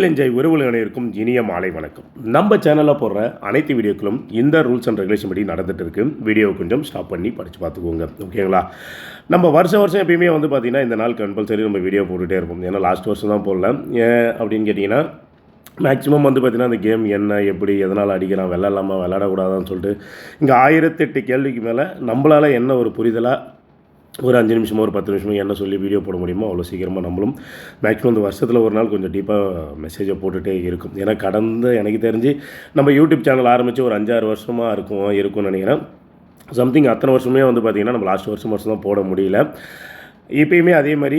Cycle enjoy உறவுகள் அனைவருக்கும் இனிய மாலை வணக்கம். நம்ம சேனலில் போடுற அனைத்து வீடியோக்களும் இந்த ரூல்ஸ் அண்ட் ரெகுலேஷன் படி நடந்துட்டு இருக்கு. வீடியோ கொஞ்சம் ஸ்டாப் பண்ணி படித்து பார்த்துக்கோங்க, ஓகேங்களா? நம்ம வருஷம் எப்பயுமே வந்து பார்த்திங்கன்னா இந்த நாள் கம்பல்சரி நம்ம வீடியோ போட்டுகிட்டே இருப்போம். ஏன்னா லாஸ்ட் வருஷம் தான் போடல. ஏன் அப்படின்னு கேட்டிங்கன்னா, மேக்ஸிமம் வந்து பார்த்திங்கன்னா அந்த கேம் என்ன, எப்படி, எதனால் அடிக்கலாம், விளாட்லாமா, விளாடக்கூடாதான்னு சொல்லிட்டு இங்கே 1008 கேள்விக்கு மேலே நம்மளால் என்ன ஒரு புரிதலாக ஒரு 5 நிமிஷமோ ஒரு 10 நிமிஷமோ என்ன சொல்லி வீடியோ போட முடியுமோ அவ்வளோ சீக்கிரமாக நம்மளும் மேக்ஸிமம் இந்த வருஷத்தில் ஒரு நாள் கொஞ்சம் டீப்பாக மெசேஜை போட்டுகிட்டே இருக்கும். ஏன்னா கடந்த எனக்கு தெரிஞ்சு நம்ம யூடியூப் சேனல் ஆரம்பித்து ஒரு 5-6 வருஷமாக இருக்கும்னு நினைக்கிறேன். சம்திங் அத்தனை வருஷமே வந்து பார்த்திங்கன்னா நம்ம லாஸ்ட் வருஷம் தான் போட முடியல. இப்போயுமே அதே மாதிரி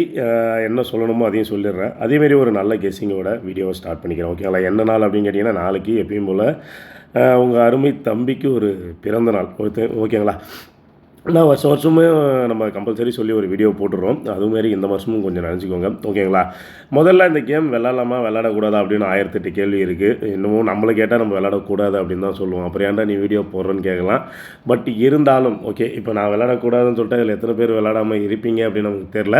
என்ன சொல்லணுமோ அதையும் சொல்லிடுறேன். அதேமாரி ஒரு நல்ல கெஸ்ஸிங்கோட வீடியோவை ஸ்டார்ட் பண்ணிக்கிறேன், ஓகேங்களா? என்ன நாள் அப்படின்னு கேட்டிங்கன்னா, நாளைக்கு எப்பயும் போல் உங்கள் அருமை தம்பிக்கு ஒரு பிறந்த நாள், ஓகேங்களா? நான் வருஷமே நம்ம கம்பல்சரி சொல்லி ஒரு வீடியோ போட்டுடுறோம். அதுமாரி இந்த வருஷமும் கொஞ்சம் நினச்சிக்கோங்க, ஓகேங்களா? முதல்ல இந்த கேம் விளாட்லாமா விளாடக்கூடாதா அப்படின்னு 1008 கேள்வி இருக்குது. இன்னமும் நம்மளை கேட்டால் நம்ம விளாடக்கூடாது அப்படின்னு தான் சொல்லுவோம். அப்புறம் ஏன்டா நீ வீடியோ போடுறேன்னு கேட்கலாம். பட் இருந்தாலும் ஓகே, இப்போ நான் விளாடக்கூடாதுன்னு சொல்லிட்டு இதில் எத்தனை பேர் விளாடாமல் இருப்பீங்க அப்படின்னு நமக்கு தெரில.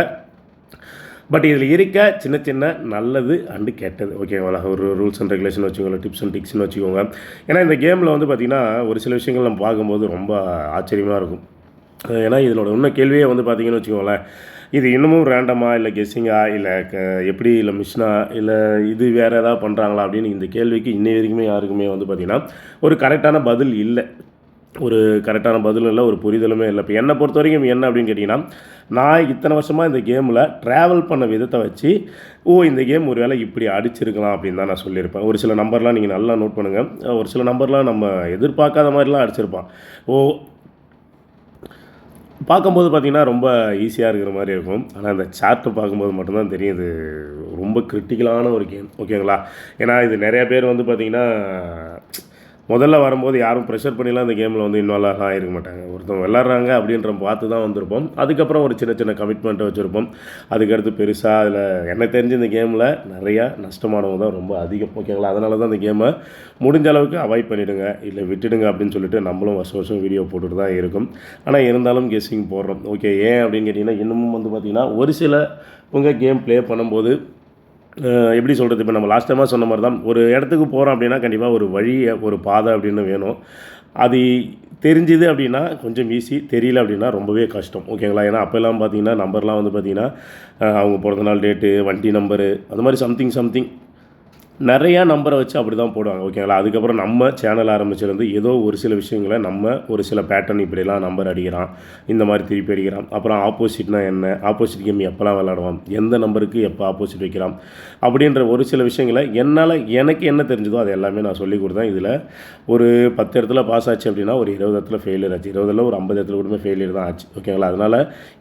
பட் இதில் இருக்க சின்ன சின்ன நல்லது அண்டு கெட்டது, ஓகேங்களா? ஒரு ரூல்ஸ் அண்ட் ரெகுலேஷன் வச்சுக்கோங்க, டிப்ஸ் அண்ட் டிக்ஸ்னு வச்சுக்கோங்க. ஏன்னா இந்த கேமில் வந்து பார்த்திங்கன்னா ஒரு சில விஷயங்கள் நம்ம பார்க்கும்போது ரொம்ப ஆச்சரியமாக இருக்கும். ஏன்னா இதனோட இன்னும் கேள்வியே வந்து பார்த்திங்கன்னு வச்சுக்கோங்களேன், இது இன்னமும் ரேண்டமா இல்லை கெஸ்ஸிங்கா இல்லை எப்படி இல்லை மிஷினா இல்லை இது வேறு ஏதாவது பண்ணுறாங்களா அப்படின்னு இந்த கேள்விக்கு இன்னை வரைக்குமே யாருக்குமே வந்து பார்த்திங்கன்னா ஒரு கரெக்டான பதில் இல்லை. ஒரு கரெக்டான பதிலும் இல்லை, ஒரு புரிதலுமே இல்லை. இப்போ என்னை பொறுத்த வரைக்கும் என்ன அப்படின்னு கேட்டிங்கன்னா, நான் இத்தனை வருஷமாக இந்த கேமில் ட்ராவல் பண்ண விதத்தை வச்சு இந்த கேம் ஒரு வேளை இப்படி அடிச்சிருக்கலாம் அப்படின்னு தான் நான் சொல்லியிருப்பேன். ஒரு சில நம்பர்லாம் நீங்கள் நல்லா நோட் பண்ணுங்கள். ஒரு சில நம்பர்லாம் நம்ம எதிர்பார்க்காத மாதிரிலாம் அடிச்சிருப்பான். பார்க்கும்போது பார்த்திங்கன்னா ரொம்ப ஈஸியாக இருக்கிற மாதிரி இருக்கும். ஆனால் அந்த சார்ட்டை பார்க்கும்போது மட்டும்தான் தெரியும் இது ரொம்ப கிரிட்டிக்கலான ஒரு கேம், ஓகேங்களா? ஏன்னா இது நிறையா பேர் வந்து பார்த்திங்கன்னா முதல்ல வரும்போது யாரும் ப்ரெஷர் பண்ணிலாம் இந்த கேமில் வந்து இன்வால்வ் ஆகிருக்க மாட்டாங்க. ஒருத்தவங்க விளாட்றாங்க அப்படின்ற பார்த்து தான் வந்திருப்போம். அதுக்கப்புறம் ஒரு சின்ன சின்ன கமிட்மெண்ட்டை வச்சுருப்போம். அதுக்கடுத்து பெருசாக அதில் எனக்கு தெரிஞ்சு இந்த கேமில் நிறையா நஷ்டமானவங்க தான் ரொம்ப அதிகம், ஓகேங்களா? அதனால தான் இந்த கேமை முடிஞ்ச அளவுக்கு அவாய்ட் பண்ணிவிடுங்க, இல்லை விட்டுடுங்க அப்படின்னு சொல்லிட்டு நம்மளும் வருஷம் வீடியோ போட்டுட்டு தான் இருக்கும். ஆனால் இருந்தாலும் கெஸ்ஸிங் போடுறோம், ஓகே? ஏன் அப்படின்னு கேட்டிங்கன்னா, இன்னமும் வந்து பார்த்திங்கன்னா ஒரு சில உங்கள் கேம் ப்ளே பண்ணும்போது எப்படி சொல்கிறது, இப்போ நம்ம லாஸ்ட் டைமாக சொன்ன மாதிரி தான் ஒரு இடத்துக்கு போகிறோம் அப்படின்னா கண்டிப்பாக ஒரு வழி, ஒரு பாதை அப்படின்னு வேணும். அது தெரிஞ்சுது அப்படின்னா கொஞ்சம் ஈஸி, தெரியல அப்படின்னா ரொம்பவே கஷ்டம், ஓகேங்களா? ஏன்னா அப்போல்லாம் பார்த்திங்கன்னா நம்பர்லாம் வந்து பார்த்திங்கன்னா அவங்க பிறந்த நாள் டேட்டு, வண்டி நம்பரு, அது மாதிரி சம்திங் நிறையா நம்பரை வச்சு அப்படி தான் போடுவாங்க, ஓகேங்களா? அதுக்கப்புறம் நம்ம சேனல் ஆரம்பிச்சிருந்து ஏதோ ஒரு சில விஷயங்களை நம்ம ஒரு சில பேட்டர்ன் இப்படிலாம் நம்பர் அடிக்கிறான், இந்த மாதிரி திருப்பி அடிக்கிறான். அப்புறம் ஆப்போசிட்னா என்ன, ஆப்போசிட் கேம் எப்போலாம் விளாடுவான், எந்த நம்பருக்கு எப்போ ஆப்போசிட் வைக்கிறான் அப்படின்ற ஒரு சில விஷயங்களை எனக்கு என்ன தெரிஞ்சதோ அது எல்லாமே நான் சொல்லி கொடுத்தேன். இதில் ஒரு 10 இடத்துல பாஸ் ஆச்சு அப்படின்னா ஒரு 20 இடத்துல ஃபெயிலியர் ஆச்சு, 20 ஒரு 50 இடத்துல கூட ஃபெயிலியர் தான் ஆச்சு, ஓகேங்களா? அதனால்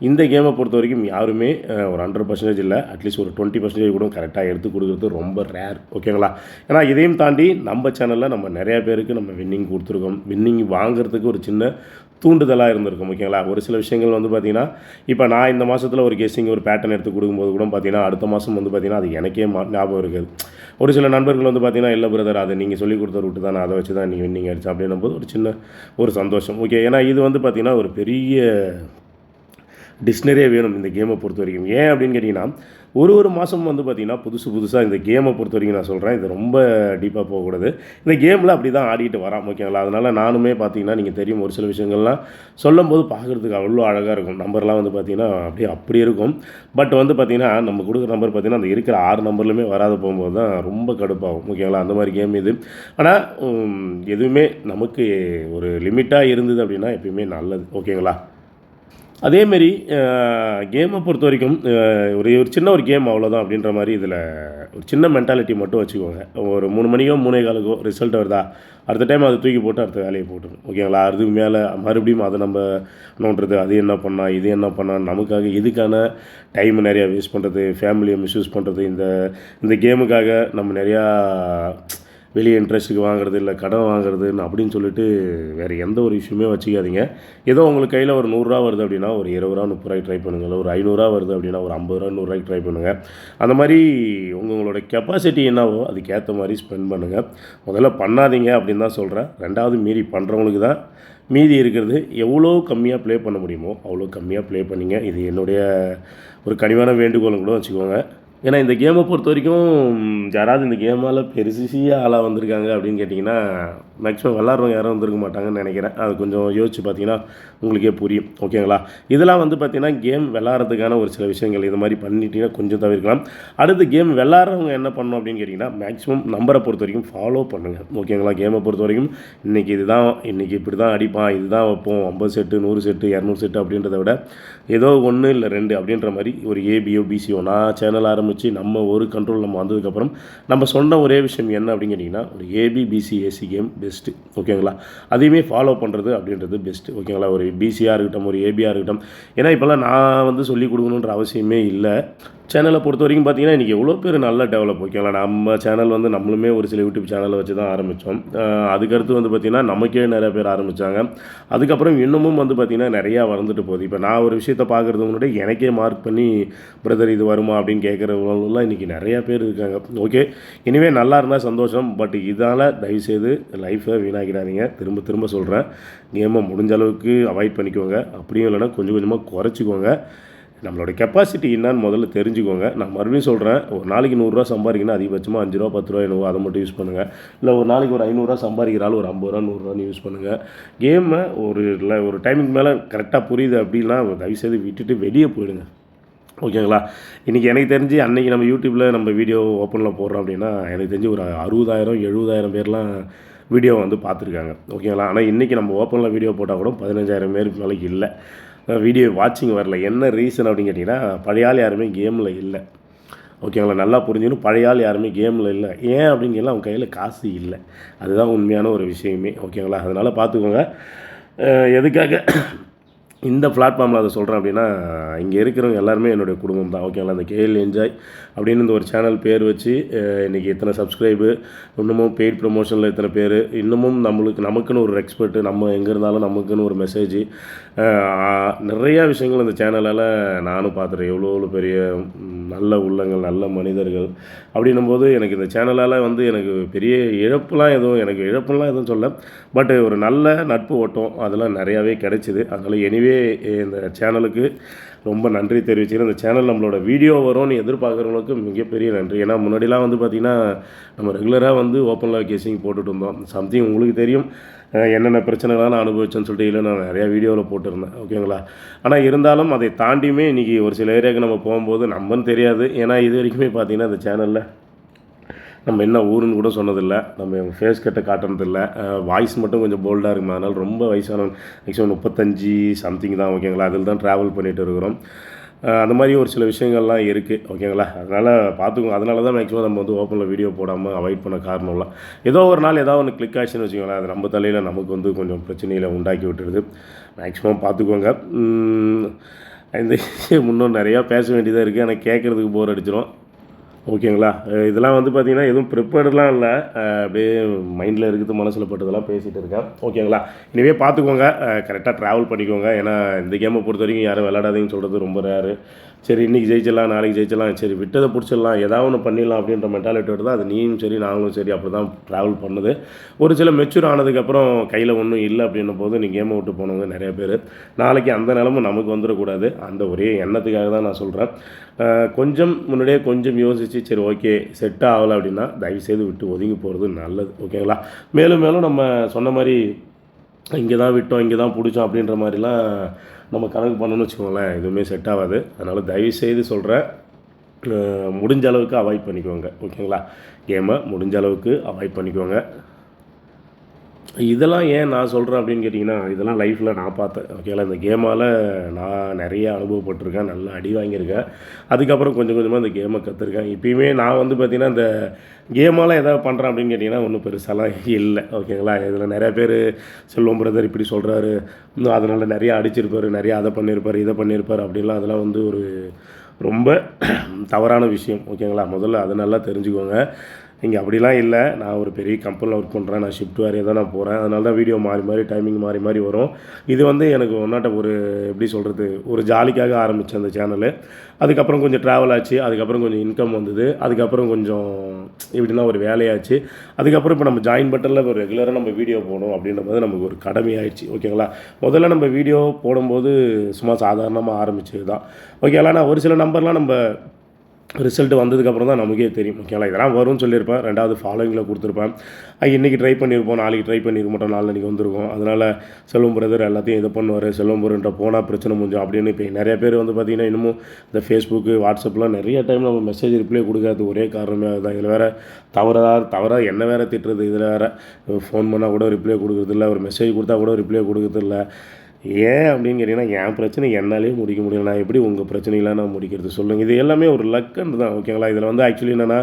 இந்த கேமை பொறுத்த வரைக்கும் யாருமே ஒரு 100% இல்லை, அட்லீஸ்ட் ஒரு 20% கூட கரெக்டாக எடுத்து கொடுக்குறது ரொம்ப ரேர், ஓகேங்களா? ஏன்னா இதையும் தாண்டி நம்ம சேனலில் நம்ம நிறையா பேருக்கு நம்ம வின்னிங் கொடுத்துருக்கோம். வின்னிங் வாங்குறதுக்கு ஒரு சின்ன தூண்டுதலாக இருந்திருக்கும், ஓகேங்களா? ஒரு சில விஷயங்கள் வந்து பார்த்திங்கன்னா, இப்போ நான் இந்த மாதத்தில் ஒரு கெஸ்ஸிங் ஒரு பேட்டர்ன் எடுத்து கொடுக்கும்போது கூட பார்த்திங்கன்னா அடுத்த மாதம் வந்து பார்த்திங்கன்னா அது எனக்கே ஞாபகம் இருக்குது. ஒரு சில நண்பர்கள் வந்து பார்த்திங்கன்னா, இல்லை பிரதர் அதை நீங்கள் சொல்லிக் கொடுத்த ரூட்டு தான், அதை வச்சு தான் நீங்கள் வின்னிங் அடிச்சு அப்படின்னும் போது ஒரு சின்ன ஒரு சந்தோஷம், ஓகே? ஏன்னா இது வந்து பார்த்திங்கன்னா ஒரு பெரிய டிக்ஷனரியே வேணும் இந்த கேமை பொறுத்த வரைக்கும். ஏன் அப்படின்னு கேட்டிங்கன்னா, ஒரு மாதம் வந்து பார்த்திங்கன்னா புதுசாக இந்த கேமை பொறுத்த வரைக்கும் நான் சொல்கிறேன், இது ரொம்ப டீப்பாக போகக்கூடாது. இந்த கேமில் அப்படி தான் ஆடிட்டு வரான், ஓகேங்களா? அதனால் நானுமே பார்த்திங்கன்னா நீங்கள் தெரியும் ஒரு சில விஷயங்கள்லாம் சொல்லும்போது பார்க்குறதுக்கு அவ்வளோ அழகாக இருக்கும். நம்பர்லாம் வந்து பார்த்திங்கன்னா அப்படி இருக்கும். பட் வந்து பார்த்திங்கன்னா நம்ம கொடுக்குற நம்பர் பார்த்திங்கன்னா அந்த இருக்கிற 6 நம்பர்லையுமே வராது போகும்போது தான் ரொம்ப கடுப்பாகும், ஓகேங்களா? அந்த மாதிரி கேம் இது. ஆனால் எதுவுமே நமக்கு ஒரு லிமிட்டாக இருந்தது அப்படின்னா எப்பயுமே நல்லது, ஓகேங்களா? அதேமாரி கேமை பொறுத்த வரைக்கும் ஒரு சின்ன ஒரு கேம் அவ்வளோதான் அப்படின்ற மாதிரி இதில் ஒரு சின்ன மென்டாலிட்டி மட்டும் வச்சுக்கோங்க. ஒரு 3 மணிக்கோ 3:15 ரிசல்ட் வருதா, அடுத்த டைம் அதை தூக்கி போட்டு அடுத்த வேலையை போட்டுரும், ஓகேங்களா? அதுக்கு மேலே மறுபடியும் அதை நம்ம நோண்டுறது, அது என்ன பண்ணால் இது என்ன பண்ணால் நமக்காக இதுக்கான டைம் நிறையா வேஸ்ட் பண்ணுறது, ஃபேமிலியை மிஸ்யூஸ் பண்ணுறது, இந்த கேமுக்காக நம்ம நிறையா வெளியே இன்ட்ரெஸ்ட்டுக்கு வாங்குறது, இல்லை கடன் வாங்குறதுன்னு அப்படின்னு சொல்லிட்டு வேறு எந்த ஒரு விஷயமே வச்சுக்காதீங்க. ஏதோ உங்களுக்கு கையில் ஒரு 100 ரூபா வருது அப்படின்னா ஒரு 20 ரூபா 30 ரூபாய்க்கு ட்ரை பண்ணுங்கள். இல்லை ஒரு 500 ரூபா வருது அப்படின்னா ஒரு 50 ரூபா 100 ரூபாய்க்கு ட்ரை பண்ணுங்கள். அந்த மாதிரி உங்களோட கெப்பாசிட்டி என்னவோ அதுக்கேற்ற மாதிரி ஸ்பெண்ட் பண்ணுங்கள். முதல்ல பண்ணாதீங்க அப்படின்னு தான் சொல்கிறேன். ரெண்டாவது மீறி பண்ணுறவங்களுக்கு தான் மீதி இருக்கிறது. எவ்வளோ கம்மியாக ப்ளே பண்ண முடியுமோ அவ்வளோ கம்மியாக ப்ளே பண்ணிங்க. இது என்னுடைய ஒரு கனிவான வேண்டுகோளும் கூட வச்சுக்கோங்க. ஏன்னா இந்த கேமை பொறுத்த வரைக்கும் யாராவது இந்த கேமால் பெருசியாக ஆளாக வந்திருக்காங்க அப்படின்னு கேட்டிங்கன்னா மேக்ஸிமம் விளாட்றவங்க யாரும் வந்திருக்க மாட்டாங்கன்னு நினைக்கிறேன். அது கொஞ்சம் யோசிச்சு பார்த்தீங்கன்னா உங்களுக்கே புரியும். ஓகேங்களா? இதெல்லாம் வந்து பார்த்தீங்கன்னா கேம் விளாட்றதுக்கான ஒரு சில விஷயங்கள் இது மாதிரி பண்ணிட்டீங்கன்னா கொஞ்சம் தவிர்க்கலாம். அடுத்து கேம் விளாட்றவங்க என்ன பண்ணணும் அப்படின்னு கேட்டிங்கன்னா மேக்ஸிமம் நம்பரை பொறுத்த வரைக்கும் ஃபாலோ பண்ணுங்கள். ஓகேங்களா? கேமை பொறுத்த வரைக்கும் இன்றைக்கி இப்படி தான் அடிப்பான், இதுதான் வைப்போம், 50 செட்டு 100 செட்டு 200 செட்டு அப்படின்றத விட ஏதோ 1 இல்லை 2 அப்படின்ற மாதிரி ஒரு ஏபிஓ பிசிஓ நான் சேனல் ஆரம்பித்து நம்ம ஒரு கண்ட்ரோல் நம்ம வந்ததுக்கப்புறம் நம்ம சொன்ன ஒரே விஷயம் என்ன அப்படின்னு கேட்டிங்கன்னா ஒரு A B P C A C game best. ஓகேங்களா? அதையுமே ஃபாலோ பண்ணுறது அப்படின்றது பெஸ்ட்டு. ஓகேங்களா? ஒரு பிசியாக இருக்கட்டும், ஒரு ஏபியாக இருக்கட்டும். ஏன்னா இப்போல்லாம் நான் வந்து சொல்லிக் கொடுக்கணுன்ற அவசியமே இல்லை. சேனலை பொறுத்த வரைக்கும் பார்த்தீங்கன்னா இன்றைக்கி எவ்வளோ பேர் நல்லா டெவலப். ஓகேங்களா? நம்ம சேனல் வந்து நம்மளுமே ஒரு சில யூடியூப் சேனலை வச்சு தான் ஆரம்பித்தோம். அதுக்கடுத்து வந்து பார்த்திங்கன்னா நமக்கே நிறைய பேர் ஆரம்பித்தாங்க. அதுக்கப்புறம் இன்னமும் வந்து பார்த்திங்கன்னா நிறையா வளர்ந்துட்டு போகுது. இப்போ நான் ஒரு விஷயத்தை பார்க்குறது முன்னாடி எனக்கே மார்க் பண்ணி பிரதர் இது வருமா அப்படின்னு கேட்குறவங்களாம் இன்றைக்கி நிறையா பேர் இருக்காங்க. ஓகே, இனிமே நல்லா இருந்தால் சந்தோஷம். பட் இதால் தயவுசெய்து லைஃப்பை வீணாக்கிடாதீங்க. திரும்ப திரும்ப சொல்கிறேன், கேமை முடிஞ்ச அளவுக்கு அவாய்ட் பண்ணிக்கோங்க. அப்படியும் இல்லைன்னா கொஞ்சம் கொஞ்சமாக குறைச்சிக்கோங்க. நம்மளோட கெப்பாசிட்டி என்னான்னு முதல்ல தெரிஞ்சுக்கோங்க. நான் மறுபடியும் சொல்கிறேன், ஒரு நாளைக்கு 100 ரூபா சம்பாதிக்கணும், அதிகபட்சமாக 5 ரூபா 10 ரூபா என்னவோ அதை மட்டும் யூஸ் பண்ணுங்கள். இல்லை ஒரு நாளைக்கு ஒரு 500 ரூபா சம்பாதிக்கிறாலும் ஒரு 50 ரூபா 100 ரூபான்னு யூஸ் பண்ணுங்கள். கேமை ஒரு டைமுக்கு மேலே கரெக்டாக புரியுது அப்படின்னா தயவுசெய்து விட்டுட்டு வெளியே போயிடுங்க. ஓகேங்களா? இன்றைக்கி எனக்கு தெரிஞ்சு அன்றைக்கி நம்ம யூடியூப்பில் நம்ம வீடியோ ஓப்பனில் போடுறோம் அப்படின்னா எனக்கு தெரிஞ்சு ஒரு 60,000 70,000 பேர்லாம் வீடியோ வந்து பார்த்துருக்காங்க. ஓகேங்களா? ஆனால் இன்றைக்கி நம்ம ஓப்பனில் வீடியோ போட்டால் கூட 15,000 பேருக்கு மேலே இல்லை, வீடியோ வாட்சிங் வரல. என்ன ரீசன் அப்படின்னு கேட்டிங்கன்னா பழைய ஆள் யாருமே கேமில் இல்லை. ஓகேங்களா? நல்லா புரிஞ்சுக்கணும், பழைய ஆள் யாருமே கேமில் இல்லை. ஏன் அப்படின்னு கேட்டால் அவங்க கையில் காசு இல்லை. அதுதான் உண்மையான ஒரு விஷயமே. ஓகேங்களா? அதனால் பார்த்துக்கோங்க. எதுக்காக இந்த பிளாட்ஃபார்மில் அதை சொல்கிறேன் அப்படின்னா இங்கே இருக்கிறவங்க எல்லாருமே என்னுடைய குடும்பம் தான். ஓகேங்களா? இந்த கேஎல் என்ஜாய் அப்படின்னு இந்த ஒரு சேனல் பேர் வச்சு இன்றைக்கி இத்தனை சப்ஸ்கிரைபு, இன்னமும் பெய்ட் ப்ரொமோஷனில் இத்தனை பேர், இன்னமும் நமக்குன்னு ஒரு ரெஸ்பெக்ட், நம்ம எங்கே இருந்தாலும் நமக்குன்னு ஒரு மெசேஜ், நிறையா விஷயங்கள் இந்த சேனலால் நானும் பார்த்துறேன். எவ்வளோ பெரிய நல்ல உள்ளங்கள், நல்ல மனிதர்கள் அப்படின்னும்போது எனக்கு இந்த சேனலால் வந்து எனக்கு பெரிய இழப்புலாம் எதுவும் சொல்ல. பட் ஒரு நல்ல நட்பு ஓட்டம் அதெல்லாம் நிறையாவே கிடைச்சிது. அதனால் எனிவே இந்த சேனலுக்கு ரொம்ப நன்றி தெரிவிச்சுக்கிறேன். இந்த சேனல் நம்மளோட வீடியோ வரும்னு எதிர்பார்க்குறவங்களுக்கு மிகப்பெரிய நன்றி. ஏன்னா முன்னாடிலாம் வந்து பார்த்திங்கன்னா நம்ம ரெகுலராக வந்து ஓப்பனில் கேசிங் போட்டுட்டு இருந்தோம். சம்திங் உங்களுக்கு தெரியும் என்னென்ன பிரச்சனைலாம் நான் அனுபவிச்சேன்னு சொல்லிட்டு இல்லை நான் நிறையா வீடியோவில் போட்டிருந்தேன். ஓகேங்களா? ஆனால் இருந்தாலும் அதை தாண்டியுமே இன்றைக்கி ஒரு சில ஏரியாவுக்கு நம்ம போகும்போது நம்மன்னு தெரியாது. ஏன்னா இது வரைக்குமே பார்த்திங்கன்னா இந்த சேனலில் நம்ம என்ன ஊருன்னு கூட சொன்னதில்லை, நம்ம ஃபேஸ் கட்டை காட்டுறதில்லை, வாய்ஸ் மட்டும் கொஞ்சம் போல்டாக இருக்குமா. அதனால் ரொம்ப வயசானவங்க மேக்ஸிமம் 35 சம்திங் தான். ஓகேங்களா? அதில் தான் ட்ராவல் பண்ணிகிட்டு இருக்கிறோம். அந்த மாதிரி ஒரு சில விஷயங்கள்லாம் இருக்குது. ஓகேங்களா? அதனால் பார்த்துக்கோங்க. அதனால தான் மேக்ஸிமம் நம்ம வந்து ஓப்பனில் வீடியோ போடாமல் அவாய்ட் பண்ண காரணம்லாம் ஏதோ ஒரு நாள் ஏதாவது ஒன்று கிளிக் ஆச்சுன்னு வச்சுக்கோங்களேன், அது நம்ம தலையில் நமக்கு வந்து கொஞ்சம் பிரச்சனையில் உண்டாக்கி விட்டுருது. மேக்ஸிமம் பார்த்துக்கோங்க. இந்த இன்னும் நிறையா பேச வேண்டியதாக இருக்குது, ஆனால் கேட்குறதுக்கு போர் அடிச்சிடும். ஓகேங்களா? இதெல்லாம் வந்து பார்த்திங்கன்னா எதுவும் ப்ரிப்பேர்டெலாம் இல்லை, அப்படியே மைண்டில் இருக்குது, மனசில் பட்டதெல்லாம் பேசிகிட்டு இருக்கேன். ஓகேங்களா? இனிமே பார்த்துக்கோங்க, கரெக்டாக ட்ராவல் பண்ணிக்கோங்க. ஏன்னா இந்த கேமை பொறுத்த வரைக்கும் யாரும் விளையாடாதீங்கன்னு சொல்கிறது ரொம்ப ரேரு. சரி இன்றைக்கி ஜெயிச்சிடலாம், நாளைக்கு ஜெயிச்சிடலாம், சரி விட்டதை பிடிச்சிடலாம், ஏதாவது ஒன்று பண்ணிடலாம் அப்படின்ற மென்டாலிட்டியோடு தான் அது நீயும் சரி நாங்களும் சரி அப்படி தான் ட்ராவல் பண்ணுது. ஒரு சில மெச்சூர் ஆனதுக்கப்புறம் கையில் ஒன்றும் இல்லை அப்படின்னும் போது நீ கேமை விட்டு போனவங்க நிறைய பேர். நாளைக்கு அந்த நிலமை நமக்கு வந்துடக்கூடாது, அந்த ஒரே எண்ணத்துக்காக தான் நான் சொல்கிறேன். கொஞ்சம் முன்னாடியே கொஞ்சம் யோசித்து சரி ஓகே செட் ஆகலை அப்படின்னா தயவுசெய்து விட்டு ஒதுங்கி போகிறது நல்லது. ஓகேங்களா? மேலும் மேலும் நம்ம சொன்ன மாதிரி இங்கே தான் விட்டோம், இங்கே தான் பிடிச்சோம் அப்படின்ற மாதிரிலாம் நம்ம கணக்கு பண்ணணும்னு வச்சுக்கோங்களேன், எதுவுமே செட் ஆகாது. அதனால் தயவுசெய்து சொல்கிறேன், முடிஞ்ச அளவுக்கு அவாய்ட் பண்ணிக்கோங்க. ஓகேங்களா? கேமை முடிஞ்ச அளவுக்கு அவாய்ட் பண்ணிக்கோங்க. இதெல்லாம் ஏன் நான் சொல்கிறேன் அப்படின்னு கேட்டிங்கன்னா இதெல்லாம் லைஃப்பில் நான் பார்த்தேன். ஓகேங்களா? இந்த கேமால் நான் நிறைய அனுபவப்பட்டிருக்கேன், நல்லா அடி வாங்கியிருக்கேன். அதுக்கப்புறம் கொஞ்சம் கொஞ்சமாக இந்த கேமை கற்றுருக்கேன். இப்போயுமே நான் வந்து பார்த்திங்கன்னா இந்த கேமால் எதாவது பண்ணுறேன் அப்படின்னு கேட்டிங்கன்னா ஒன்றும் பெருசாலாம் இல்லை. ஓகேங்களா? இதில் நிறையா பேர் செல்வம் பிரதர் இப்படி சொல்கிறாரு, இன்னும் அதனால் நிறையா அடிச்சிருப்பார், நிறையா அதை பண்ணியிருப்பார், இதை பண்ணியிருப்பார் அப்படின்லாம் அதெல்லாம் வந்து ஒரு ரொம்ப தவறான விஷயம். ஓகேங்களா? முதல்ல அதை நல்லா தெரிஞ்சுக்கோங்க. இங்கே அப்படிலாம் இல்லை, நான் ஒரு பெரிய கம்பெனியில் ஒர்க் பண்ணுறேன், நான் ஷிஃப்ட் வேறு தான் நான் போகிறேன். அதனால தான் வீடியோ மாறி மாறி டைமிங் மாறி மாறி வரும். இது வந்து எனக்கு ஒன்றாட்ட ஒரு எப்படி சொல்கிறது, ஒரு ஜாலிக்காக ஆரம்பித்தேன் அந்த சேனலு. அதுக்கப்புறம் கொஞ்சம் ட்ராவல் ஆச்சு, அதுக்கப்புறம் கொஞ்சம் இன்கம் வந்தது, அதுக்கப்புறம் கொஞ்சம் எப்படின்னா ஒரு வேலையாச்சு. அதுக்கப்புறம் இப்போ நம்ம ஜாயின் பட்டனில் இப்போ ரெகுலராக நம்ம வீடியோ போடணும் அப்படின்ற போது நமக்கு ஒரு கடமையாயிடுச்சு. ஓகேங்களா? முதல்ல நம்ம வீடியோ போடும்போது சும்மா சாதாரணமாக ஆரம்பிச்சது தான். ஓகேங்களா? நான் ஒரு சில நம்பர்லாம் நம்ம ரிசல்ட் வந்ததுக்கப்புறம் தான் நமக்கே தெரியும். ஓகேங்களா, இதெல்லாம் வரும்னு சொல்லியிருப்பேன். 2வது ஃபாலோயிங்கில் கொடுத்துருப்பேன். இன்றைக்கி ட்ரை பண்ணியிருப்போம், நாளைக்கு ட்ரை பண்ணியிருக்க மாட்டோம், நாளைக்கு வந்திருக்கும். அதனால் செல்வம் பிரதர் எல்லாத்தையும் இது பண்ணுவார், செல்வம் பிரதர்கிட்ட போனால் பிரச்சனை முடிஞ்சோம் அப்படின்னு. இப்போ நிறைய பேர் வந்து பார்த்திங்கன்னா இன்னமும் இந்த ஃபேஸ்புக்கு வாட்ஸ்அப்லாம் நிறைய டைம் நம்ம மெசேஜ் ரிப்ளை கொடுக்காது ஒரே காரணமே அதுதான். இதில் வேறு தவறாக என்ன வேறு திட்டுறது, இதில் வேறு ஃபோன் பண்ணால் கூட ரிப்ளை கொடுக்குறதில்ல, ஒரு மெசேஜ் கொடுத்தா கூட ரிப்ளை கொடுக்குறதில்ல. ஏன் அப்படின்னு கேட்டிங்கன்னா, என் பிரச்சனை என்னாலே முடிக்க முடியல, நான் எப்படி உங்கள் பிரச்சனையெல்லாம் நான் முடிக்கிறது சொல்லுங்கள். இது எல்லாமே ஒரு லக்குன்னு தான். ஓகேங்களா, இதில் வந்து ஆக்சுவலி என்னென்னா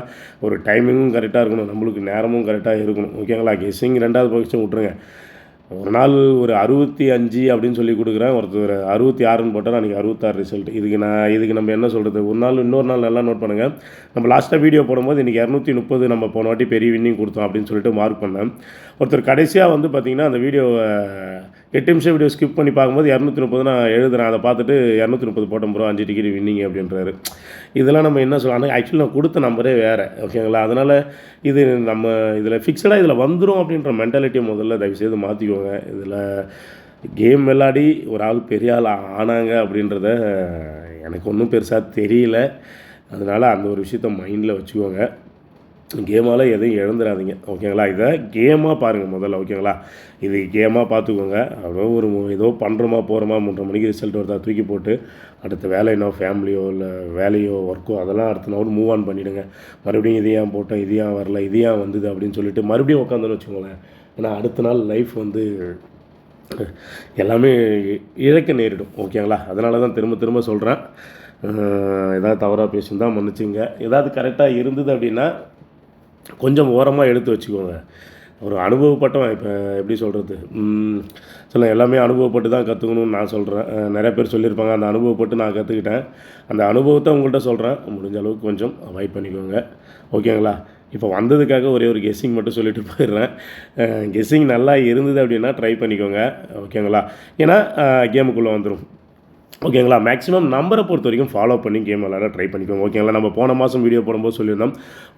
ஒரு டைமிங்கும் கரெக்டாக இருக்கணும், நம்மளுக்கு நேரமும் கரெக்டாக இருக்கணும். ஓகேங்களா, கெஸ்ஸிங் 2வது பட்சம் விட்ருங்க. ஒரு நாள் ஒரு 65 அப்படின்னு சொல்லி கொடுக்குறேன், ஒருத்தர் 66ன்னு போட்டால் அன்றைக்கி 66 ரிசல்ட். இதுக்கு நம்ம என்ன சொல்கிறது, ஒரு நாள் இன்னொரு நாள் நல்லா நோட் பண்ணுங்கள். நம்ம லாஸ்ட்டாக வீடியோ போடும்போது இன்றைக்கி 230 நம்ம போன வாட்டி பெரிய வின்னிங் கொடுத்தோம் அப்படின்னு சொல்லிட்டு மார்க் பண்ணேன். ஒருத்தர் கடைசியாக வந்து பார்த்திங்கன்னா அந்த வீடியோவை 8 நிமிஷம் வீடியோ ஸ்கிப் பண்ணி பார்க்கும்போது 230 நான் எழுதுகிறேன், அதை பார்த்துட்டு 230 போட்டோம் ப்ரோ, 5 டிக்கெட் வின்னிங் அப்படின்றாரு. இதெல்லாம் நம்ம என்ன சொல்லலாம், ஆனால் ஆக்சுவலி நான் கொடுத்த நம்பரே வேறு. ஓகேங்களா, அதனால் இது நம்ம இதில் ஃபிக்ஸடாக இதில் வந்துடும் அப்படின்ற மென்டாலிட்டியை முதல்ல தயவுசெய்து மாற்றிக்கோங்க. இதில் கேம் விளையாடி ஒரு ஆள் பெரிய ஆள் ஆனாங்க அப்படின்றத எனக்கு ஒன்றும் பெருசாக தெரியல. அதனால் அந்த ஒரு விஷயத்த மைண்டில் வச்சுக்கோங்க. கேமால் எதையும் இழந்துடாதீங்க. ஓகேங்களா, இதை கேமாக பாருங்கள் முதல்ல. ஓகேங்களா, இது கேமாக பார்த்துக்கோங்க. அவ்வளோ ஏதோ பண்ணுறோமா போகிறோமா 3:30 மணிக்கு ரிசல்ட் வருதா தூக்கி போட்டு அடுத்த வேலை என்ன ஃபேமிலியோ இல்லை வேலையோ ஒர்க்கோ அதெல்லாம் அடுத்த நாள் மூவ் ஆன் பண்ணிவிடுங்க. மறுபடியும் இது ஏன் போட்டோம், இது ஏன் வரல, இது ஏன் வந்தது அப்படின்னு சொல்லிட்டு மறுபடியும் உட்காந்துன்னு வச்சுக்கோங்களேன். ஏன்னா அடுத்த நாள் லைஃப் வந்து எல்லாமே இழக்க நேரிடும். ஓகேங்களா, அதனால தான் திரும்ப சொல்கிறேன். ஏதாவது தவறாக பேசியிருந்தால் மன்னிச்சுங்க. ஏதாவது கரெக்டாக இருந்தது அப்படின்னா கொஞ்சம் ஓரமாக எடுத்து வச்சுக்கோங்க. ஒரு அனுபவப்பட்டவன் இப்போ எப்படி சொல்கிறது, எல்லாமே அனுபவப்பட்டு தான் கற்றுக்கணும்னு நான் சொல்கிறேன். நிறைய பேர் சொல்லியிருப்பாங்க, அந்த அனுபவப்பட்டு நான் கற்றுக்கிட்டேன். அந்த அனுபவத்தை உங்கள்கிட்ட சொல்கிறேன். முடிஞ்ச அளவுக்கு கொஞ்சம் அவாய்ட் பண்ணிக்கோங்க. ஓகேங்களா, இப்போ வந்ததுக்காக ஒரே ஒரு கெஸ்ஸிங் மட்டும் சொல்லிட்டு போயிடுறேன். கெஸ்ஸிங் நல்லா இருந்தது அப்படின்னா ட்ரை பண்ணிக்கோங்க. ஓகேங்களா, ஏன்னா கேமுக்குள்ளே வந்துடும். ஓகேங்களா, மேக்ஸிமம் நம்பரை பொறுத்த வரைக்கும் ஃபாலோ பண்ணி கேம் விளையாட ட்ரை பண்ணிக்கோங்க. ஓகேங்களா, நம்ம போன மாதம் வீடியோ போடும்போது சொல்லியிருந்தோம்,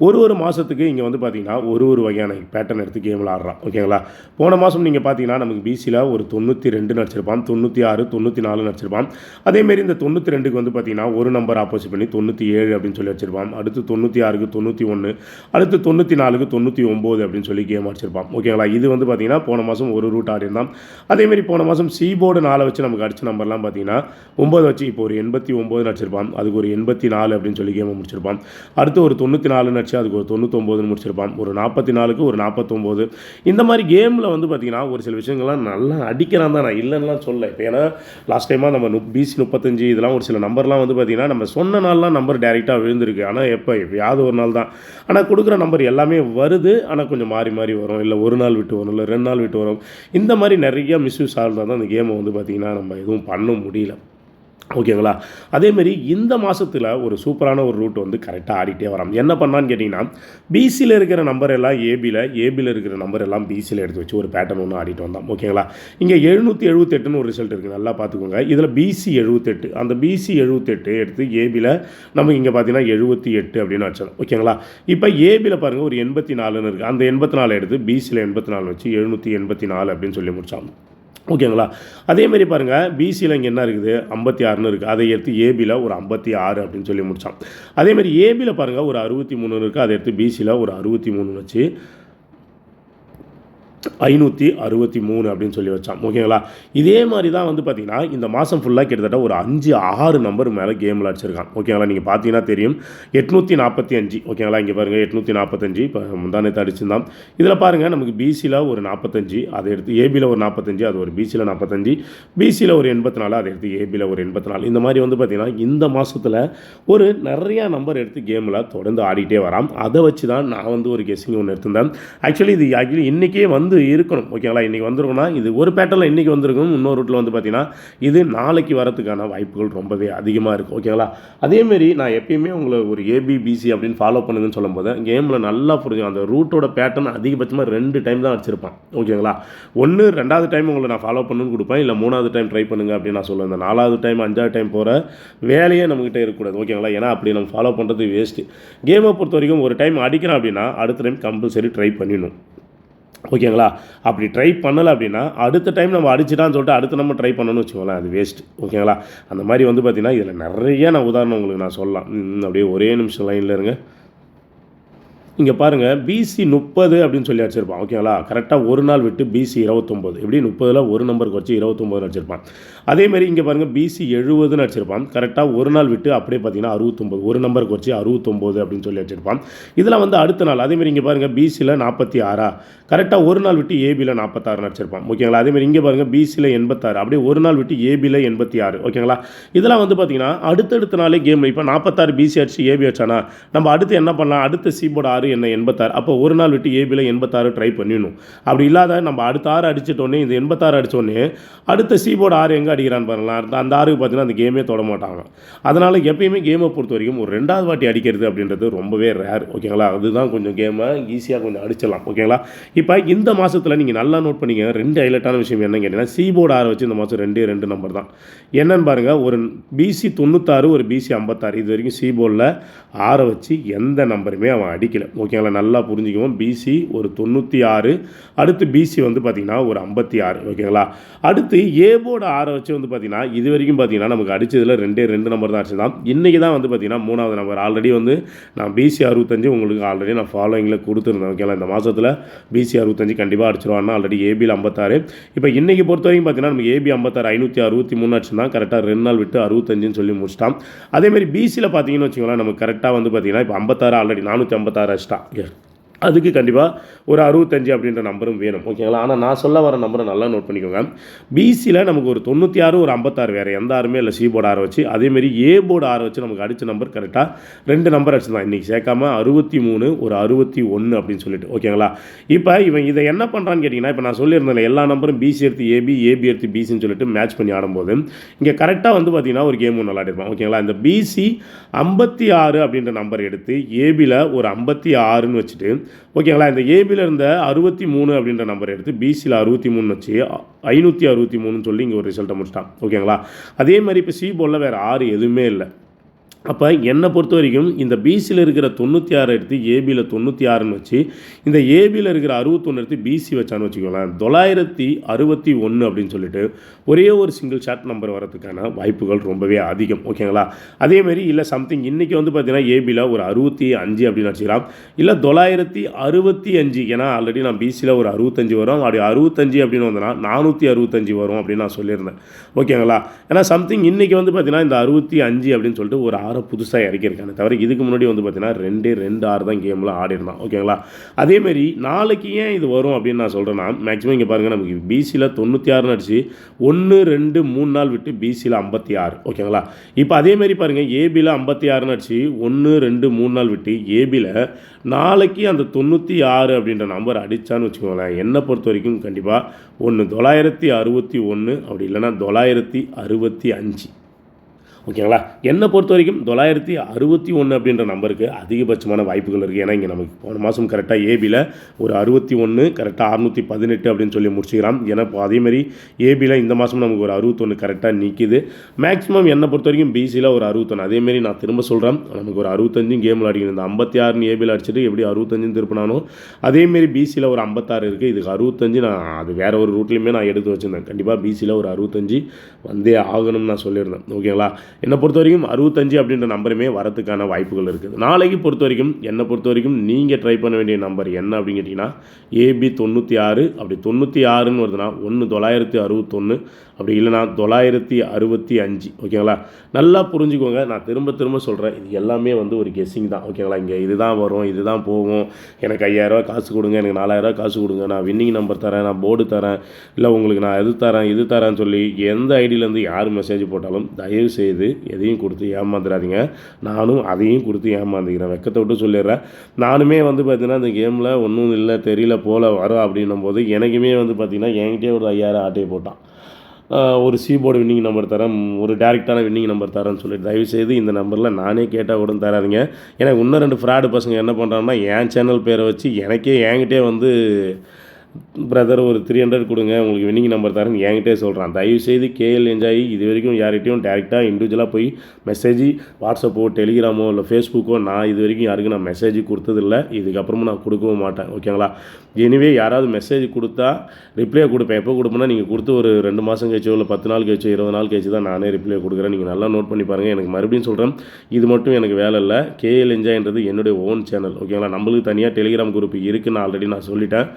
ஒரு மாதத்துக்கு இங்கே வந்து பார்த்திங்கன்னா ஒரு வகையான பேட்டர்ன் எடுத்து கேம் விளாட்றான். ஓகேங்களா, போன மாதம் நீங்கள் பார்த்தீங்கன்னா நமக்கு பிசியில் ஒரு 92 நடிச்சிருப்பான், 96, 94 நடிச்சிருப்பான். அதேமாரி இந்த 92க்கு வந்து பார்த்திங்கன்னா ஒரு நம்பர் ஆப்போசிட் பண்ணி 97 அப்படின்னு சொல்லி வச்சிருப்பான். அடுத்து 96க்கு 91, அடுத்து 94க்கு 99 அப்படின்னு சொல்லி கேம் அடிச்சிருப்பான். ஓகேங்களா, இது வந்து பார்த்திங்கன்னா போன மாதம் ஒரு ரூட் ஆடி இருந்தான். அதேமாரி போன மாதம் சீபோர்டு 4 வச்சு நமக்கு அடித்த நம்பர்லாம் பார்த்திங்கன்னா 9 வச்சு இப்போ ஒரு 89 நடிச்சிருப்பான். அதுக்கு ஒரு 84 அப்படின்னு சொல்லி கேமை முடிச்சிருப்பான். அடுத்து ஒரு 94 நடிச்சு அதுக்கு ஒரு 99 முடிச்சிருப்பான். ஒரு 44க்கு ஒரு 49. இந்த மாதிரி கேமில் வந்து பார்த்திங்கன்னா ஒரு சில விஷயங்கள்லாம் நல்லா அடிக்கிறான் தான், நான் இல்லைன்னா சொல்ல. இப்போ ஏன்னா லாஸ்ட் டைமாக நம்ம பிசி 35 இதெல்லாம் ஒரு சில நம்பர்லாம் வந்து பார்த்திங்கன்னா நம்ம சொன்ன நாள்லாம் நம்பர் டேரெக்டாக விழுந்திருக்கு. ஆனால் எப்போயாவது ஒரு நாள் தான். ஆனால் கொடுக்குற நம்பர் எல்லாமே வருது, ஆனால் கொஞ்சம் மாறி வரும். இல்லை ஒரு நாள் விட்டு வரும், இல்லை 2 நாள் விட்டு வரும். இந்த மாதிரி நிறைய மிஸ்யூஸ் ஆகுதான் தான் அந்த கேமை வந்து பார்த்திங்கன்னா நம்ம எதுவும் பண்ண முடியல. ஓகேங்களா, அதேமாரி இந்த மாதத்தில் ஒரு சூப்பரான ஒரு ரூட் வந்து கரெக்டாக ஆடிட்டே வரோம். என்ன பண்ணான்னு கேட்டிங்கன்னா, பிசியில் இருக்கிற நம்பர் எல்லாம் ஏபியில் இருக்கிற நம்பர் எல்லாம் பிசியில் எடுத்து வச்சு ஒரு பேட்டர்ன் ஒன்று ஆடிட்டு வந்தோம். ஓகேங்களா, இங்கே 778ன்னு ஒரு ரிசல்ட் இருக்குது, நல்லா பார்த்துக்கோங்க. இதில் பிசி 78, அந்த பிசி 78 எடுத்து ஏபியில் நமக்கு இங்கே பார்த்தீங்கன்னா 78 அப்படின்னு வச்சோம். ஓகேங்களா, இப்போ ஏபியில் பாருங்கள் ஒரு 84ன்னு இருக்குது, அந்த 84 எடுத்து பிசியில் 84 வச்சு 784 அப்படின்னு சொல்லி முடித்தோம். ஓகேங்களா, அதேமாரி பாருங்கள் பிசியில் இங்கே என்ன இருக்குது 56ன்னு இருக்குது, அதை எடுத்து ஏபியில் ஒரு 56 அப்படின்னு சொல்லி முடித்தான். அதேமாதிரி ஏபியில் பாருங்கள் ஒரு 63 இருக்குது, அதை எடுத்து பிசியில் ஒரு 63 வச்சு 563 அப்படின்னு சொல்லி வச்சான். ஓகேங்களா, இதே மாதிரி தான் வந்து பார்த்திங்கன்னா இந்த மாதம் ஃபுல்லாக கிட்டத்தட்ட ஒரு 5-6 நம்பர் மேலே கேமில் அடிச்சிருக்கான். ஓகேங்களா, நீங்கள் பார்த்தீங்கன்னா தெரியும் 845. ஓகேங்களா, இங்கே பாருங்கள் 845 இப்போ முந்தானத்தை அடிச்சிருந்தான். இதில் பாருங்கள் நமக்கு பிசியில் ஒரு 45, அதை எடுத்து ஏபியில் ஒரு 45, அது ஒரு பிசியில் 45, பிசியில் ஒரு 84, அதை எடுத்து ஏபியில் ஒரு 84. இந்த மாதிரி வந்து பார்த்திங்கன்னா இந்த மாதத்தில் ஒரு நிறையா நம்பர் எடுத்து கேமில் தொடர்ந்து ஆடிட்டே வரான். அதை வச்சு தான் நான் வந்து ஒரு கெஸ்ஸிங் ஒன்று எடுத்திருந்தேன். ஆக்சுவலி இன்றைக்கே வந்து இருக்கணும். ஓகேங்களா, இன்றைக்கி வந்துருக்குன்னா இது ஒரு பேட்டர்னில் இன்றைக்கி வந்துருக்கும், இன்னொரு ரூட்டில் வந்து பார்த்திங்கன்னா இது நாளைக்கு வரதுக்கான வாய்ப்புகள் ரொம்பவே அதிகமாக இருக்குது. ஓகேங்களா, அதேமாரி நான் எப்பயுமே உங்களை ஒரு ஏபிபிசி அப்படின்னு ஃபாலோ பண்ணுங்கன்னு சொல்லும்போது கேமில் நல்லா புரிஞ்சு அந்த ரூட்டோட பேட்டர்ன் அதிகபட்சமாக 2 டைம் தான் அடிச்சிருப்பான். ஓகேங்களா, 2வது டைம் உங்களை நான் ஃபாலோ பண்ணுன்னு கொடுப்பேன், இல்லை 3வது டைம் ட்ரை பண்ணுங்கள் அப்படின்னு நான் சொல்லுவேன். இந்த 4வது டைம் 5வது டைம் போகிற வேலையே நம்மகிட்ட இருக்கக்கூடாது. ஓகேங்களா, ஏன்னா அப்படி நம்ம ஃபாலோ பண்ணுறது வேஸ்ட்டு. கேமை பொறுத்த வரைக்கும் ஒரு டைம் அடிக்கிறோம் அப்படின்னா அடுத்த டைம் கம்பல்சரி ட்ரை பண்ணிடணும். ஓகேங்களா? அப்படி ட்ரை பண்ணலை அப்படின்னா அடுத்த டைம் நம்ம அடிச்சுட்டான்னு சொல்லிட்டு அடுத்து நம்ம ட்ரை பண்ணணும்னு வச்சுக்கோங்களேன், அது வேஸ்ட்டு. ஓகேங்களா? அந்த மாதிரி வந்து பார்த்திங்கன்னா இதில் நிறைய உதாரணம் உங்களுக்கு நான் சொல்லலாம். அப்படியே ஒரே நிமிஷம் லைனில் இருங்க. இங்கே பாருங்கள், பிசி 30 அப்படின்னு சொல்லி அடிச்சிருப்பான். ஓகேங்களா? கரெக்டாக ஒரு நாள் விட்டு பிசி 29 எப்படி 30ல் ஒரு நம்பர் குறைச்சி 29 அடிச்சிருப்பான். அதேமாதிரி இங்கே பாருங்கள், பிசி 70ன்னு அடிச்சிருப்பான். கரெக்டாக ஒரு நாள் விட்டு அப்படியே பார்த்தீங்கன்னா 69 ஒரு நம்பர் குறைச்சி 69 அப்படின்னு சொல்லி அடிச்சிருப்பான். இதில் வந்து அடுத்த நாள் அதேமாதிரி இங்கே பாருங்கள், பிசியில் 46 கரெக்டாக ஒரு நாள் விட்டு ஏபியில் 46 அடிச்சிருப்பான். ஓகேங்களா? அதேமாதிரி இங்கே பாருங்கள், பிசியில் 86 அப்படியே ஒரு நாள் விட்டு ஏபியில் 86. ஓகேங்களா? இதெல்லாம் வந்து பார்த்தீங்கன்னா அடுத்தடுத்த நாளே கேம் இப்போ 46 பிசி அடிச்சு ஏபி அடிச்சானா நம்ம அடுத்து என்ன பண்ணலாம், அடுத்த சீபோர்டு 6 என்ன 86. அப்போ ஒரு நாள் விட்டு ஏபியில் 86 ட்ரை பண்ணிடணும். அப்படி இல்லாத நம்ம அடுத்த 6 அடிச்சிட்டோன்னே இந்த 86 அடித்தோடனே அடுத்த சீபோர்டு 6 எங்கே அடிக்கிறான்னு பாருங்களேன். அந்த 6க்கு பார்த்தீங்கன்னா அந்த கேமே தொட மாட்டாங்க. அதனால் எப்பயுமே கேமை பொறுத்த வரைக்கும் ஒரு 2வது வாட்டி அடிக்கிறது அப்படின்றது ரொம்பவே ரேர். ஓகேங்களா? அதுதான் கொஞ்சம் கேமை ஈஸியாக கொஞ்சம் அடிச்சிடலாம். ஓகேங்களா? இப்போ இந்த மாதத்தில் நீங்கள் நல்லா நோட் பண்ணிங்க, 2 ஹைலைட்டான விஷயம் என்னன்னு கேட்டிங்கன்னா, சீபோர்டு 6 வச்சு இந்த மாதம் 2 நம்பர் தான். என்னன்னு பாருங்கள், ஒரு பிசி 96 ஒரு பிசி 56 இது வரைக்கும் சீபோர்டில் 6 வச்சு எந்த நம்பருமே அவன் அடிக்கலை. ஓகேங்களா? நல்லா புரிஞ்சுக்குவோம். பிசி ஒரு 96 அடுத்து பிசி வந்து பார்த்திங்கன்னா ஒரு 56. ஓகேங்களா? அடுத்து ஏபோர்டு 6 வச்சு வந்து பார்த்திங்கன்னா இது வரைக்கும் பார்த்திங்கன்னா நமக்கு அடித்ததில் 2 நம்பர் தான் அடிச்சு தான். இன்றைக்கி தான் வந்து பார்த்திங்கன்னா 3வது நம்பர். ஆல்ரெடி வந்து நான் பிசி 65 உங்களுக்கு ஆல்ரெடி நான் ஃபாலோயிங்கில் கொடுத்துருந்தேன். ஓகேங்களா? இந்த மாதத்தில் பிசி 65 கண்டிப்பாக அடிச்சிருவான்னா ஆல்ரெடி ஏபியில் 56. இப்போ இன்றைக்கி பொறுத்த வரைக்கும் பார்த்திங்கன்னா நமக்கு ஏபி 56 563 அடிச்சு தான் கரெக்டாக 2 நாள் விட்டு 65ன்னு சொல்லி முடிச்சிட்டான். அதேமாதிரி பிசியில் பார்த்தீங்கன்னு வச்சுக்கோங்களேன், நமக்கு கரெக்டாக வந்து பார்த்திங்கன்னா இப்போ 56 ஆல்ரெடி 456 அடிச்சிட்டான். அதுக்கு கண்டிப்பாக ஒரு 65 அப்படின்ற நம்பரும் வேணும். ஓகேங்களா? ஆனால் நான் சொல்ல வர நம்பரை நல்லா நோட் பண்ணிக்கோங்க. பிசியில் நமக்கு ஒரு 96 ஒரு 56 வேறு எந்த ஆறுமே இல்லை சீபோர்டு 6 வச்சு. அதேமாரி ஏபோர்டு 6 வச்சு நமக்கு அடித்த நம்பர் கரெக்டாக 2 நம்பர் அடிச்சு தான் இன்றைக்கி சேர்க்காம 63 ஒரு 61 அப்படின்னு சொல்லிட்டு. ஓகேங்களா? இப்போ இவன் இதை என்ன பண்ணுறான்னு கேட்டிங்கன்னா, இப்போ நான் சொல்லியிருந்தேன் எல்லா நம்பரும் பிசி எடுத்து ஏபி ஏபி எடுத்து பிசின்னு சொல்லிட்டு மேட்ச் பண்ணி ஆடும்போது இங்கே கரெக்டாக வந்து பார்த்திங்கன்னா ஒரு கேம் ஒன்று விளாடிருப்பான். ஓகேங்களா? இந்த பிசி 56 அப்படின்ற நம்பர் எடுத்து ஏபியில் ஒரு 56ன்னு வச்சுட்டு ஓகேங்களா, இந்த ஏபியில் இருந்த 63 அப்படின்ற நம்பர் எடுத்து பிசியில் 63 வச்சு 563ன்னு சொல்லி இங்கே ஒரு ரிசல்ட்டை முடிச்சிட்டான். ஓகேங்களா? அதே மாதிரி இப்போ சி போர்டில் வேறு 6 எதுவுமே இல்லை. அப்போ என்னை பொறுத்த வரைக்கும் இந்த பிசியில் இருக்கிற 96 எடுத்து ஏபியில் 96ன்னு வச்சு இந்த ஏபியில் இருக்கிற 61 எடுத்து பிசி வச்சான்னு வச்சுக்கோங்களேன், 961 அப்படின்னு சொல்லிட்டு ஒரே ஒரு சிங்கிள் ஷாட் நம்பர் வரதுக்கான வாய்ப்புகள் ரொம்பவே அதிகம். ஓகேங்களா? அதேமாரி இல்லை சம்திங் இன்றைக்கி வந்து பார்த்திங்கன்னா ஏபியில் ஒரு 65 அப்படின்னு வச்சுக்கலாம், இல்லை 965 ஏன்னா ஆல்ரெடி நான் பிசியில் ஒரு 65 வரும், அப்படி 65 அப்படின்னு வந்தேன்னா 465 வரும் அப்படின்னு நான் சொல்லியிருந்தேன். ஓகேங்களா? ஏன்னா சம்திங் இன்றைக்கி வந்து பார்த்திங்கன்னா இந்த 65 அப்படின்னு சொல்லிட்டு ஒரு புதுசாக இறக்கியிருக்காங்க தவிர இதுக்கு முன்னாடி வந்து பார்த்தீங்கன்னா 2 6 தான் கேமில் ஆடிருந்தான். ஓகேங்களா? அதேமாரி நாளைக்கு ஏன் இது வரும் அப்படின்னு நான் சொல்கிறேன்னா, மேக்ஸிமம் இங்கே பாருங்கள், நமக்கு பிசியில் 96 அடிச்சு 1 2 3 நாள் விட்டு பிசியில் 56. ஓகேங்களா? இப்போ அதேமாரி பாருங்கள், ஏபியில் 56 அடிச்சு 1 2 3 நாள் விட்டு ஏபியில் நாளைக்கு அந்த 96 அப்படின்ற நம்பர் அடித்தான்னு வச்சுக்கோங்களேன், என்னை பொறுத்த வரைக்கும் கண்டிப்பாக 961 அப்படி இல்லைன்னா 965. ஓகேங்களா? என்னை பொறுத்த வரைக்கும் 961 அப்படின்ற நம்பருக்கு அதிகபட்சமான வாய்ப்புகள் இருக்குது. ஏன்னா இங்கே நமக்கு போன மாதம் கரெக்டாக ஏபியில் ஒரு 61 கரெக்டாக 618 அப்படின்னு சொல்லி முடிச்சுக்கிறான். ஏன்னா இப்போ அதேமாதிரி ஏபியில் இந்த மாதம் நமக்கு ஒரு 61 கரெக்டாக நிற்கிது. மேக்ஸிமம் என்னை பொறுத்த வரைக்கும் பிசியில் ஒரு 61. அதேமாரி நான் திரும்ப சொல்கிறேன், நமக்கு ஒரு 65 கேமில் அடிக்கணும். இந்த 56 ஏபியில் அடிச்சுட்டு எப்படி 65 திருப்பினானோ அதேமாரி பிசியில் ஒரு 56 இருக்குது. இதுக்கு 65 நான் அது வேறு ஒரு ரூட்லேயுமே நான் எடுத்து வச்சுருந்தேன். கண்டிப்பாக பிசியில் ஒரு 65 வந்தே ஆகணும்னு நான் சொல்லியிருந்தேன். ஓகேங்களா? என்னை பொறுத்த வரைக்கும் 65 அப்படின்ற நம்பருமே வரதுக்கான வாய்ப்புகள் இருக்குது. நாளைக்கு பொறுத்த வரைக்கும் என்னை பொறுத்த வரைக்கும் நீங்கள் ட்ரை பண்ண வேண்டிய நம்பர் என்ன அப்படின்னு கேட்டிங்கன்னா, ஏபி 96 அப்படி 96ன்னு வருதுன்னா 961 அப்படி இல்லைனா 965. ஓகேங்களா? நல்லா புரிஞ்சுக்கோங்க, நான் திரும்ப சொல்கிறேன், இது எல்லாமே வந்து ஒரு கெஸ்ஸிங் தான். ஓகேங்களா? இங்கே இதுதான் வரும், இதுதான் போகும், எனக்கு 5000 காசு கொடுங்க, எனக்கு 4000 காசு கொடுங்க, நான் வின்னிங் நம்பர் தரேன், நான் போர்டு தரேன், இல்லை உங்களுக்கு நான் இது தரேன்னு சொல்லி எந்த ஐடியிலேருந்து யார் மெசேஜ் போட்டாலும் தயவு செய்து எதையும் கொடுத்து ஏமாந்துடாதீங்க. நானும் அதையும் கொடுத்து ஏமாந்துக்கிறேன், வெக்கத்தை விட்டு சொல்லிடுறேன். நானுமே வந்து பார்த்திங்கன்னா இந்த கேமில் ஒன்றும் இல்லை தெரியல போல் வரும் அப்படின்னும் போது எனக்குமே வந்து பார்த்திங்கன்னா என்கிட்டே ஒரு 5000 ஆட்டையை போட்டான். ஒரு சீபோர்டு வின்னிங் நம்பர் தரேன், ஒரு டேரெக்டான வின்னிங் நம்பர் தரேன்னு சொல்லிட்டு தயவுசெய்து இந்த நம்பரில் நானே கேட்டால் கூட தராதிங்க. எனக்கு இன்னும் 2 ஃப்ராடு பசங்க என்ன பண்ணுறாங்கன்னா என் சேனல் பேரை வச்சு எனக்கே என்கிட்டே வந்து பிரதர் ஒரு 300 கொடுங்க உங்களுக்கு வின்னிங் நம்பர் தரேன்னு என்கிட்டே சொல்கிறான். தயவுசெய்து கேஎல் என்ஜாய் இது வரைக்கும் யார்கிட்டையும் டேரெக்டாக இண்டிவிஜுவலாக போய் மெசேஜ் வாட்ஸ்அப்போ டெலிகிராமோ இல்லை ஃபேஸ்புக்கோ நான் இது வரைக்கும் யாருக்கும் நான் மெசேஜ் கொடுத்ததில்லை, இதுக்கப்புறமும் நான் கொடுக்கவும் மாட்டேன். ஓகேங்களா? எனிவே யாராவது மெசேஜ் கொடுத்தா ரிப்ளை கொடுப்பேன். எப்போ கொடுப்பேன்னா நீங்கள் கொடுத்து ஒரு 2 மாதம் கழிச்சோ இல்லை 10 நாள் கழிச்சோ 20 நாள் கழிச்சு தான் நானே ரிப்ளை கொடுக்குறேன். நீங்கள் நல்லா நோட் பண்ணி பாருங்கள். எனக்கு மறுபடியும் சொல்கிறேன், இது மட்டும் எனக்கு வேலை இல்லை. கேஎல் என்ஜாய்ன்றது என்னுடைய ஓன் சேனல். ஓகேங்களா? நம்மளுக்கு தனியாக டெலிகிராம் குரூப் இருக்குதுன்னு ஆல்ரெடி நான் சொல்லிட்டேன்.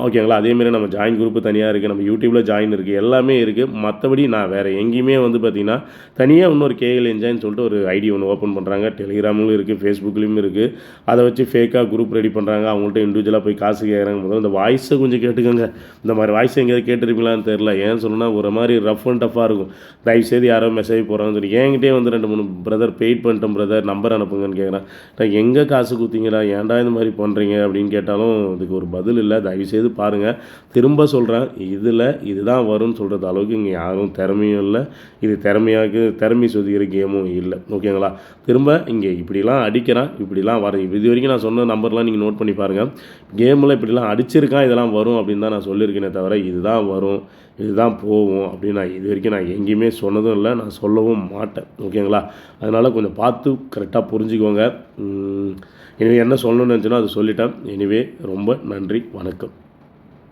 ஓகேங்களா? அதேமாரி நம்ம ஜாயின் குரூப்பு தனியாக இருக்குது, நம்ம யூடியூப்பில் ஜாயின் இருக்குது, எல்லாமே இருக்குது. மற்றபடி நான் வேறு எங்கேயுமே வந்து பார்த்திங்கன்னா தனியாக இன்னொரு கேஎல் என்ஜாய்ன்னு சொல்லிட்டு ஒரு ஐடி ஒன்று ஓப்பன் பண்ணுறாங்க. டெலிகிராமிலும் இருக்குது, ஃபேஸ்புக்லேயும் இருக்குது. அதை வச்சு ஃபேக்காக குரூப் ரெடி பண்ணுறாங்க. அவங்கள்ட்ட இண்டிவிஜுவலாக போய் காசு கேட்குறாங்க. முதல்ல இந்த வாய்ஸை கொஞ்சம் கேட்டுக்கோங்க. இந்த மாதிரி வாய்ஸ் எங்கேயாவது கேட்டுருப்பீங்களான்னு தெரில. ஏன்னு சொன்னால் ஒரு மாதிரி ரஃப் அண்ட் டஃப்பாக இருக்கும். தயவுசெய்து யாரோ மெசேஜ் போகிறாங்கன்னு சொல்லி என்கிட்டே வந்து 2-3 பிரதர் பெய்ட் பண்ணிட்டோம் பிரதர் நம்பர் அனுப்புங்கன்னு கேட்குறேன். நான் எங்கே காசு கொடுத்தீங்களா, ஏன்டா இந்த மாதிரி பண்ணுறீங்க அப்படின்னு கேட்டாலும் இதுக்கு ஒரு பதில் இல்லை. தயவுசெய்து பாருங்கள். திரும்ப சொல்கிறேன், இதுதான் வரும்னு சொல்கிறது அளவுக்கு இங்கே யாரும் திறமையும் இல்லை. இது திறமை சொதிக்கிற கேமும் இல்லை. ஓகேங்களா? திரும்ப இங்கே இப்படிலாம் அடிக்கிறான், இப்படிலாம் வர இது வரைக்கும் நான் சொன்ன நம்பர்லாம் நீங்கள் நோட் பண்ணி பாருங்கள். கேமில் இப்படிலாம் அடிச்சிருக்கான், இதெல்லாம் வரும் அப்படின்னு தான் நான் சொல்லியிருக்கேனே தவிர இதுதான் வரும் இதுதான் போகும் அப்படின்னு நான் இது வரைக்கும் நான் எங்கேயுமே சொன்னதும் இல்லை, நான் சொல்லவும் மாட்டேன். ஓகேங்களா? அதனால் கொஞ்சம் பார்த்து கரெக்டாக புரிஞ்சுக்கோங்க. எனவே என்ன சொல்லணும்னு நினச்சேனோ அதை சொல்லிட்டேன். எனவே ரொம்ப நன்றி, வணக்கம்.